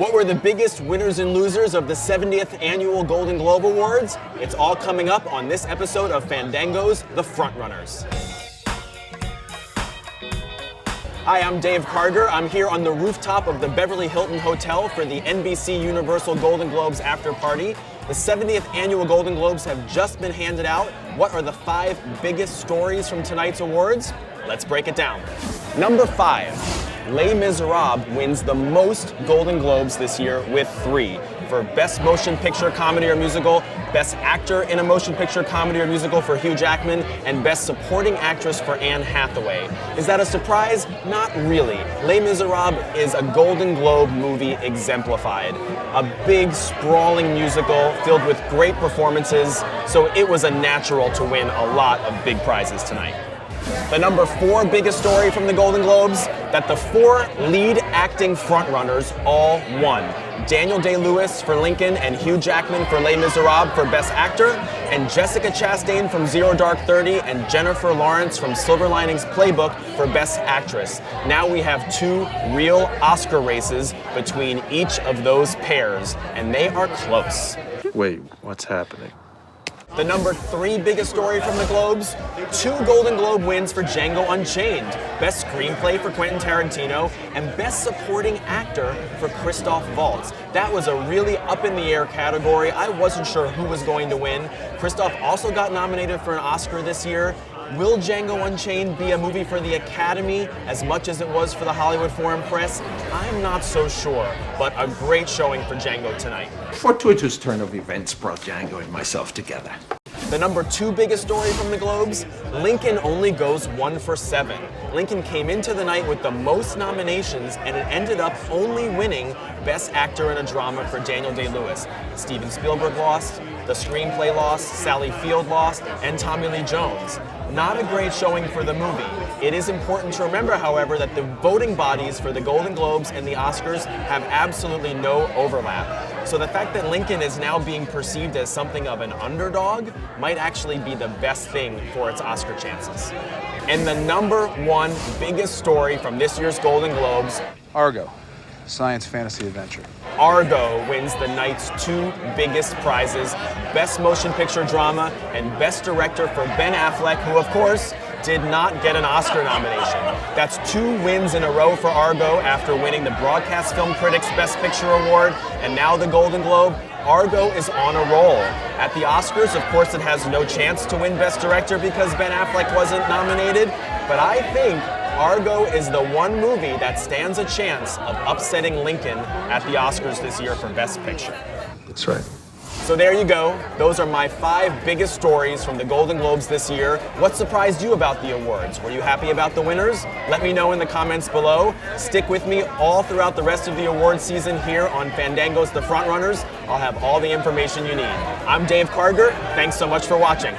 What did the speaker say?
What were the biggest winners and losers of the 70th Annual Golden Globe Awards? It's all coming up on this episode of Fandango's The Frontrunners. Hi, I'm Dave Karger. I'm here on the rooftop of the Beverly Hilton Hotel for the NBC Universal Golden Globes after party. The 70th Annual Golden Globes have just been handed out. What are the 5 biggest stories from tonight's awards? Let's break it down. Number 5. Les Miserables wins the most Golden Globes this year with 3. For Best Motion Picture Comedy or Musical, Best Actor in a Motion Picture Comedy or Musical for Hugh Jackman, and Best Supporting Actress for Anne Hathaway. Is that a surprise? Not really. Les Miserables is a Golden Globe movie exemplified. A big, sprawling musical filled with great performances, so it was a natural to win a lot of big prizes tonight. The number 4 biggest story from the Golden Globes, that the 4 lead acting frontrunners all won. Daniel Day-Lewis for Lincoln and Hugh Jackman for Les Miserables for Best Actor, and Jessica Chastain from Zero Dark 30 and Jennifer Lawrence from Silver Linings Playbook for Best Actress. Now we have 2 real Oscar races between each of those pairs, and they are close. Wait, what's happening? The number 3 biggest story from the Globes, 2 Golden Globe wins for Django Unchained, Best Screenplay for Quentin Tarantino, and Best Supporting Actor for Christoph Waltz. That was a really up-in-the-air category. I wasn't sure who was going to win. Christoph also got nominated for an Oscar this year. Will Django Unchained be a movie for the Academy as much as it was for the Hollywood Foreign Press? I'm not so sure, but a great showing for Django tonight. Fortuitous turn of events brought Django and myself together. The number 2 biggest story from the Globes, Lincoln only goes 1 for 7. Lincoln came into the night with the most nominations, and it ended up only winning Best Actor in a Drama for Daniel Day-Lewis. Steven Spielberg lost, the screenplay lost, Sally Field lost, and Tommy Lee Jones. Not a great showing for the movie. It is important to remember, however, that the voting bodies for the Golden Globes and the Oscars have absolutely no overlap. So the fact that Lincoln is now being perceived as something of an underdog might actually be the best thing for its Oscar chances. And the number 1 biggest story from this year's Golden Globes, Argo, science fantasy adventure. Argo wins the night's 2 biggest prizes, Best Motion Picture Drama and Best Director for Ben Affleck, who of course did not get an Oscar nomination. That's 2 wins in a row for Argo after winning the Broadcast Film Critics Best Picture Award and now the Golden Globe. Argo is on a roll. At the Oscars, of course, it has no chance to win Best Director because Ben Affleck wasn't nominated, but I think Argo is the one movie that stands a chance of upsetting Lincoln at the Oscars this year for Best Picture. That's right. So there you go. Those are my 5 biggest stories from the Golden Globes this year. What surprised you about the awards? Were you happy about the winners? Let me know in the comments below. Stick with me all throughout the rest of the award season here on Fandango's The Frontrunners. I'll have all the information you need. I'm Dave Karger. Thanks so much for watching.